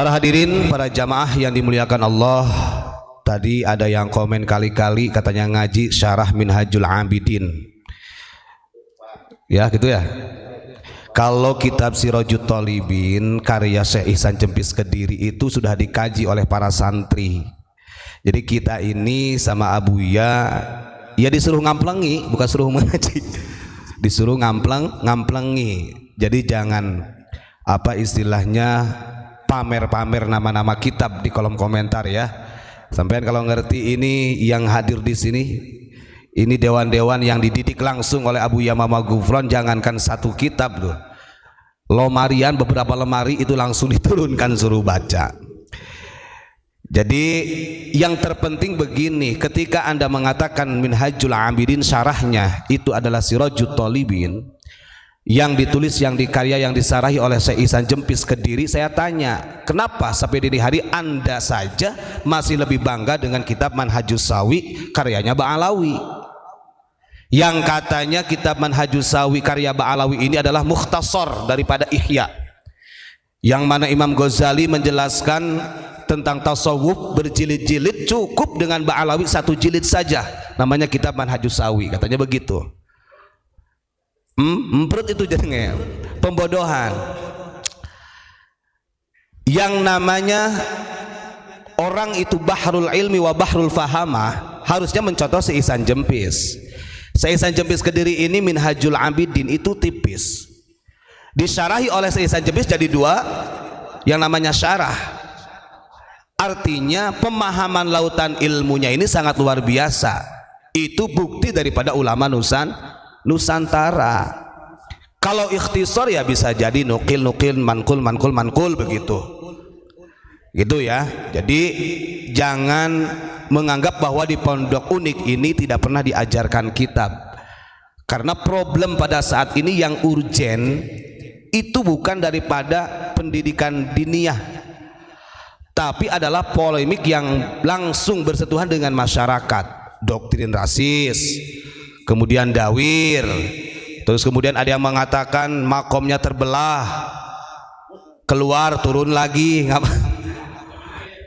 Para hadirin, para jamaah yang dimuliakan Allah, tadi ada yang komen kali-kali katanya ngaji Syarah Minhajul Abidin. Ya, gitu ya. Kalau kitab Sirajut Thalibin karya Syekh Ihsan Jempis Kediri itu sudah dikaji oleh para santri. Jadi kita ini sama Abuya ya disuruh ngamplengi, bukan suruh mengaji. Disuruh ngamplengi. Jadi jangan apa istilahnya pamer-pamer nama-nama kitab di kolom komentar ya. Sampean kalau ngerti ini yang hadir di sini, ini dewan-dewan yang dididik langsung oleh Abu Yamama Gufron, jangankan satu kitab loh. Lomarian beberapa lemari itu langsung diturunkan suruh baca. Jadi yang terpenting begini, ketika Anda mengatakan Minhajul Abidin syarahnya itu adalah Sirajut Thalibin yang ditulis, yang dikarya, yang disarahi oleh Syekh Ihsan Jempis Kediri, saya tanya, kenapa sampai dini hari Anda saja masih lebih bangga dengan kitab Manhajus Sawi karyanya Ba'alawi, yang katanya kitab Manhajus Sawi karya Ba'alawi ini adalah mukhtasar daripada Ihya, yang mana Imam Ghazali menjelaskan tentang tasawuf berjilid-jilid, cukup dengan Ba'alawi satu jilid saja, namanya kitab Manhajus Sawi, katanya begitu. Perut itu jadinya pembodohan. Yang namanya orang itu bahrul ilmi wa bahrul fahama harusnya mencontoh Syekh Ihsan Jempis. Syekh Ihsan Jempis Kediri ini Minhajul Abidin itu tipis, disyarahi oleh Syekh Ihsan Jempis jadi dua, yang namanya syarah. Artinya pemahaman lautan ilmunya ini sangat luar biasa. Itu bukti daripada ulama Nusantara. Kalau ikhtisar ya bisa jadi nukil mankul begitu. Gitu ya. Jadi jangan menganggap bahwa di Pondok Unik ini tidak pernah diajarkan kitab. Karena problem pada saat ini yang urgen itu bukan daripada pendidikan diniyah, tapi adalah polemik yang langsung bersentuhan dengan masyarakat. Doktrin rasis, kemudian dawir, terus kemudian ada yang mengatakan makomnya terbelah, keluar turun lagi,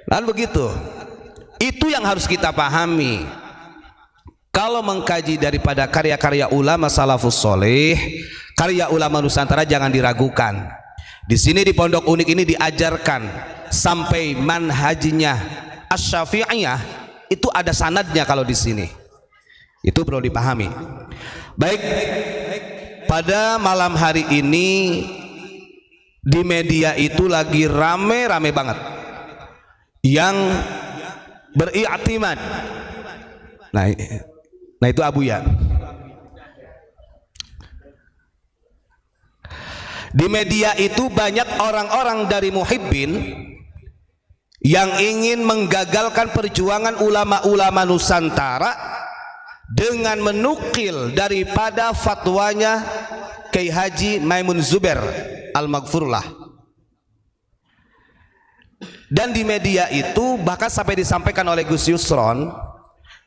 dan begitu. Itu yang harus kita pahami. Kalau mengkaji daripada karya-karya ulama salafus soleh, karya ulama Nusantara, jangan diragukan. Di sini di Pondok Unik ini diajarkan sampai manhajnya Asy-Syafi'iyah itu ada sanadnya. Kalau di sini itu perlu dipahami. Baik, pada malam hari ini di media itu lagi rame banget yang beriktimad. Nah itu Abuya. Di media itu banyak orang-orang dari muhibbin yang ingin menggagalkan perjuangan ulama-ulama Nusantara dengan menukil daripada fatwanya Kiai Haji Maimun Zubair Al-Maghfurlah. Dan di media itu bahkan sampai disampaikan oleh Gus Yusron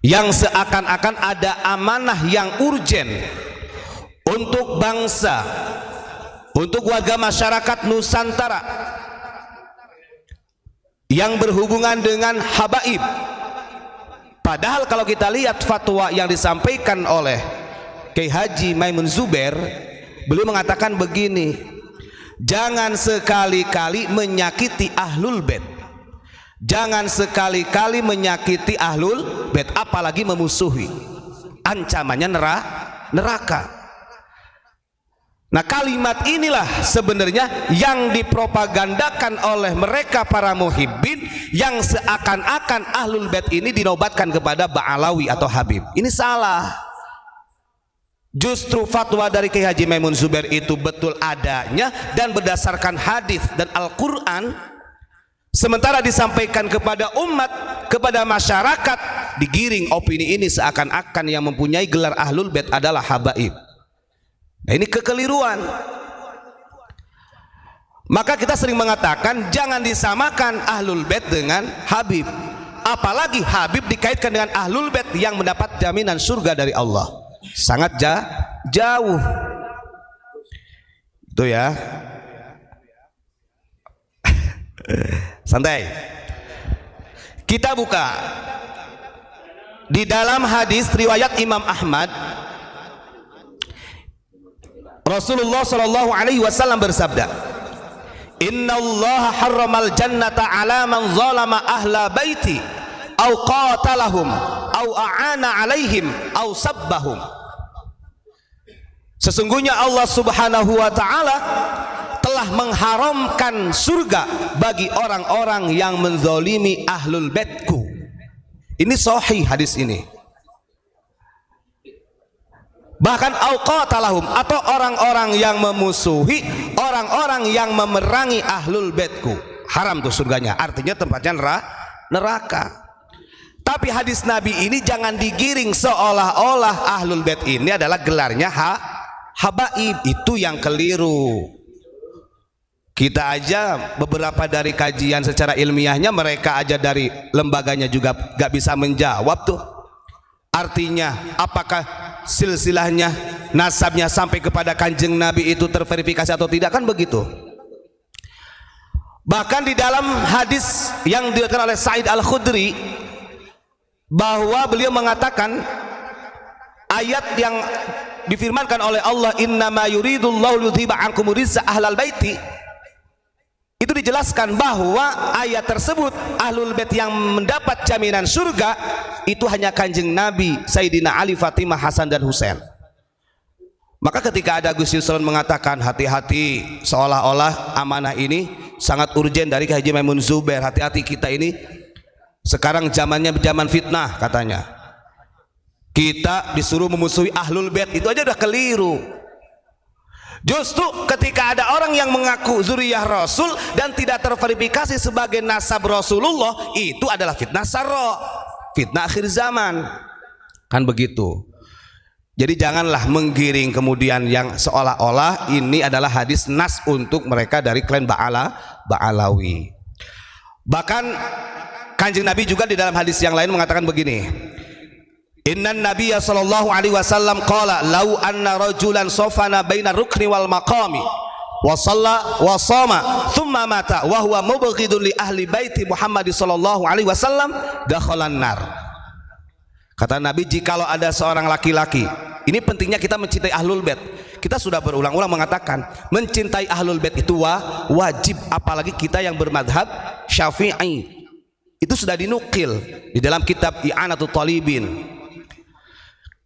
yang seakan-akan ada amanah yang urgen untuk bangsa, untuk warga masyarakat Nusantara yang berhubungan dengan habaib. Padahal kalau kita lihat fatwa yang disampaikan oleh Kiai Haji Maimun Zubair, beliau mengatakan begini, jangan sekali-kali menyakiti ahlul bait, jangan sekali-kali menyakiti ahlul bait, apalagi memusuhi, ancamannya neraka. Nah, kalimat inilah sebenarnya yang dipropagandakan oleh mereka para muhibbin, yang seakan-akan ahlul bait ini dinobatkan kepada Ba'alawi atau Habib. Ini salah. Justru fatwa dari Kiai Haji Maimun Zubair itu betul adanya dan berdasarkan hadis dan Al-Quran. Sementara disampaikan kepada umat, kepada masyarakat, digiring opini ini seakan-akan yang mempunyai gelar ahlul bait adalah habaib. Nah, ini kekeliruan. Maka kita sering mengatakan jangan disamakan ahlul bait dengan Habib. Apalagi Habib dikaitkan dengan ahlul bait yang mendapat jaminan surga dari Allah. Sangat jauh. Itu ya. Santai. Kita buka di dalam hadis riwayat Imam Ahmad. Rasulullah Shallallahu Alaihi Wasallam bersabda, Inna Allah harramal jannata ala man zalama ahla baiti au qatalahum au a'ana alaihim au sabbahum. Sesungguhnya Allah Subhanahu wa taala telah mengharamkan surga bagi orang-orang yang menzalimi ahlul baitku. Ini sahih hadis ini. Bahkan au qatalahum, atau orang-orang yang memusuhi, orang-orang yang memerangi ahlul baitku, haram tuh surganya, artinya tempatnya neraka. Tapi hadis Nabi ini jangan digiring seolah-olah ahlul bait ini adalah gelarnya habaib. Itu yang keliru. Kita aja beberapa dari kajian secara ilmiahnya, mereka aja dari lembaganya juga gak bisa menjawab tuh. Artinya apakah silsilahnya, nasabnya sampai kepada kanjeng Nabi itu terverifikasi atau tidak, kan begitu. Bahkan di dalam hadis yang diriwayatkan oleh Sa'id Al-Khudri, bahwa beliau mengatakan ayat yang difirmankan oleh Allah, innama yuridullahu liyudhiba ankum rijsa ahlal baiti, itu dijelaskan bahwa ayat tersebut ahlul bait yang mendapat jaminan surga itu hanya kanjeng Nabi, Sayyidina Ali, Fatimah, Hasan dan Husain. Maka ketika ada Gus Yusron mengatakan hati-hati, seolah-olah amanah ini sangat urgen dari Haji Maimun Zubair, hati-hati kita ini sekarang zamannya zaman fitnah katanya, kita disuruh memusuhi ahlul bait, itu aja udah keliru. Justru ketika ada orang yang mengaku zuriyah Rasul dan tidak terverifikasi sebagai nasab Rasulullah, itu adalah fitnah sarra, fitnah akhir zaman, kan begitu. Jadi janganlah menggiring kemudian yang seolah-olah ini adalah hadis nas untuk mereka dari klan Ba'alawi. Bahkan kanjeng Nabi juga di dalam hadis yang lain mengatakan begini, Innan Nabiyya sallallahu alaihi wasallam qala lau anna rajulan sofana baina rukni wal maqami wa shalla wa shama thumma mata wa huwa mubghidun li ahli baiti Muhammad sallallahu alaihi wasallam dakhalan nar. Kata Nabi, jikalau ada seorang laki-laki, ini pentingnya kita mencintai ahlul bait. Kita sudah berulang-ulang mengatakan mencintai ahlul bait itu wajib, apalagi kita yang bermadhab Syafi'i. Itu sudah dinukil di dalam kitab I'anatul Talibin.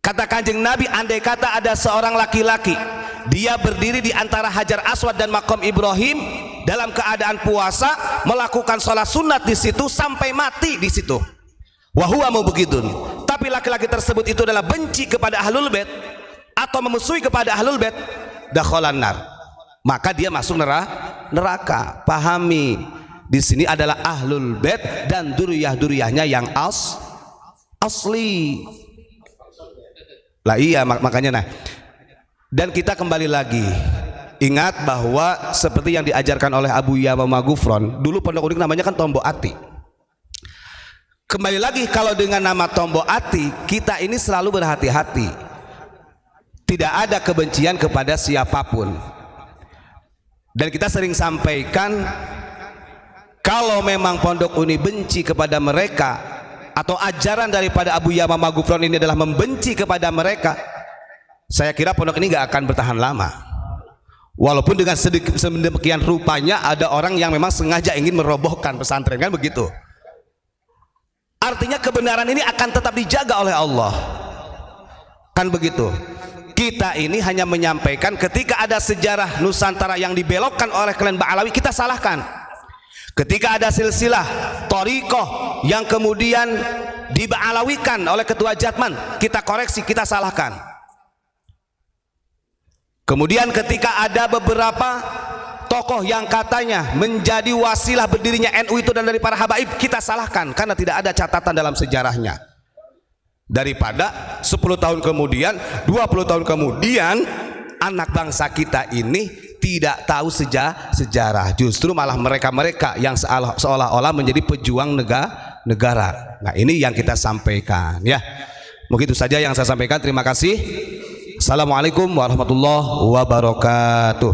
Kata kanjeng Nabi, andai kata ada seorang laki-laki, dia berdiri di antara Hajar Aswad dan Maqam Ibrahim dalam keadaan puasa, melakukan sholat sunat di situ sampai mati di situ. Wa huwa mubghidun. Tapi laki-laki tersebut itu adalah benci kepada ahlul bait atau memusuhi kepada ahlul bait, dakhalan nar. Maka dia masuk neraka. Pahami, di sini adalah ahlul bait dan duriyah-duriyahnya yang asli. Lah iya, makanya nah. Dan kita kembali lagi, ingat bahwa seperti yang diajarkan oleh Abu Yamamah Gufron, dulu Pondok Unik namanya kan Tombo Ati. Kembali lagi, kalau dengan nama Tombo Ati, kita ini selalu berhati-hati. Tidak ada kebencian kepada siapapun. Dan kita sering sampaikan, kalau memang Pondok Uni benci kepada mereka, atau ajaran daripada Abu Yamamah Gufron ini adalah membenci kepada mereka, saya kira pondok ini gak akan bertahan lama. Walaupun dengan sedemikian rupanya ada orang yang memang sengaja ingin merobohkan pesantren, kan begitu. Artinya kebenaran ini akan tetap dijaga oleh Allah, kan begitu. Kita ini hanya menyampaikan ketika ada sejarah Nusantara yang dibelokkan oleh klan Ba'alawi, kita salahkan. Ketika ada silsilah thariqah yang kemudian diba'alawikan oleh ketua Jatman, kita koreksi, kita salahkan. Kemudian ketika ada beberapa tokoh yang katanya menjadi wasilah berdirinya NU itu dan dari para habaib, kita salahkan karena tidak ada catatan dalam sejarahnya. Daripada 10 tahun kemudian, 20 tahun kemudian, anak bangsa kita ini tidak tahu sejarah, justru malah mereka-mereka yang seolah-olah menjadi pejuang negara. Nah, ini yang kita sampaikan ya. Mungkin itu saja yang saya sampaikan. Terima kasih. Assalamualaikum warahmatullahi wabarakatuh.